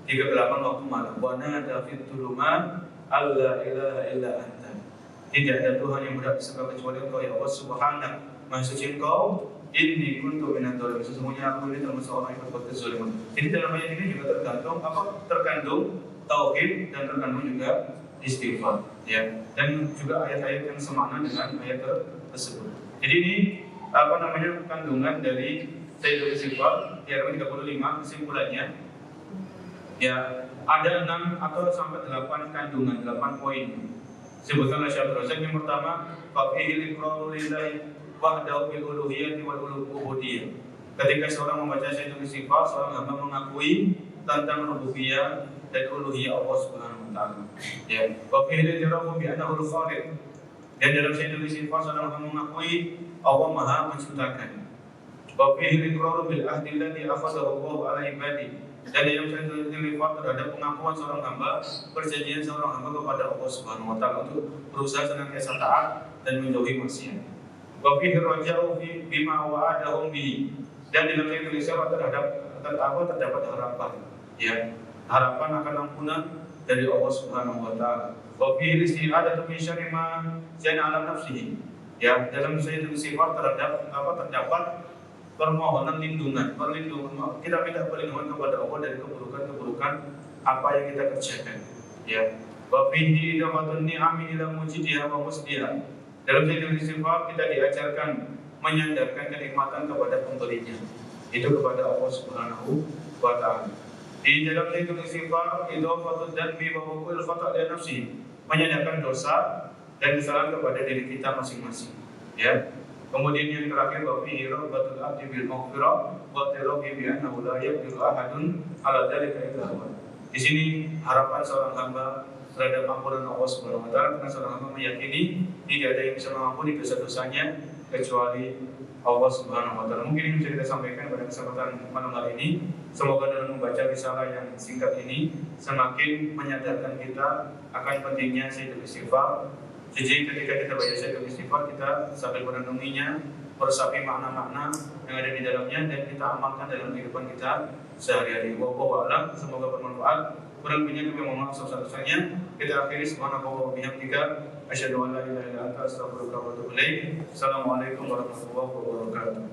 di kegelapan waktu malam. Wa nada fi dzulumat alla ilaha illa anta. Tidak ada Tuhan yang berhak disembah kecuali Engkau ya Allah Subhanahu, Maha suci Engkau. Inni kuntu minadz dzalimin, sesungguhnya aku ini termasuk orang yang berbuat kezaliman. Jadi dalam ayat ini juga terkandung tauhid dan terkandung juga istighfar, dan juga ayat-ayat yang semakna dengan ayat tersebut. Jadi ini kandungan dari Sayyidul Istighfar di halaman 35. Kesimpulannya, ada 6 atau sampai 8 kandungan, 8 poin. Sebutkan oleh Syekh Razak. Yang pertama, fa'il iqraru lillahi wahdahu bil uluhiyyati wal uluhiyyah. Ketika seorang membaca Sayyidul Istighfar, seorang hamba mengakui tentang rububiyah dan uluhiyah Allah Subhanahu wa taala. Wa fi'il i'tirafu bi annahu al-khaliq. Dan dalam Sayyidul Istighfar seorang hamba mengakui Allah Maha menciptakan. Wa fi'il iqraru bil ahdi alladhi akhadahu Allah 'ala ibadihi. Dan dalam Sayyidul Istighfar terhadap pengakuan seorang hamba, perjanjian seorang hamba kepada Allah Subhanahu wa taala untuk berusaha senantiasa taat dan menjauhi maksiat. Wa fi'il raja'u bima wa'adahum bihi. Dan dalam Sayyidul Istighfar terdapat harapan, harapan akan ampunan dari Allah Subhanahu wa taala. Wa fi'il isti'adatu min syarri ma jana 'ala nafsihi. Dalam Sayyidul Istighfar terdapat permohonan perlindungan. Kita minta perlindungan kepada Allah dari keburukan apa yang kita kerjakan. Wa fihi idafatun ni'ami ila mujidiha wa musdiha. Dalam Sayyidul Istighfar kita diajarkan menyandarkan kenikmatan kepada pemberinya, itu kepada Allah Subhanahu wa taala. Di dalam Sayyidul Istighfar idafatun dzanbi wa wuqul khata' li nafsihi, menyandarkan dosa dan kesalahan kepada diri kita masing-masing. Kemudian yang terakhir, wa fihi rabbatul abdi bil maghfirah wa tirabi bi annahu la yaqdiru ahadun ala dzalika illa huwa. Di sini harapan seorang hamba terhadap ampunan Allah Subhanahu wa taala, karena seorang hamba meyakini tidak ada yang bisa mengampuni dosa-dosanya kecuali Allah Subhanahu wa taala. Mungkin ini bisa kita sampaikan pada kesempatan malam hari ini. Semoga dengan membaca risalah yang singkat ini semakin menyadarkan kita akan pentingnya Sayyidul Istighfar, Jadi ketika kita baca syahadat istighfar, kita sambil merenunginya, meresapi makna-makna yang ada di dalamnya, dan kita amalkan dalam kehidupan kita sehari-hari. Wallahu a'lam, semoga bermanfaat. Kurang lebihnya kami mohon maaf sebesar-besarnya. Kita akhiri subhanallahi wa bihamdika, asyhadu an la ilaha illa anta, astaghfiruka wa atubu ilaik. Assalamualaikum warahmatullahi wabarakatuh.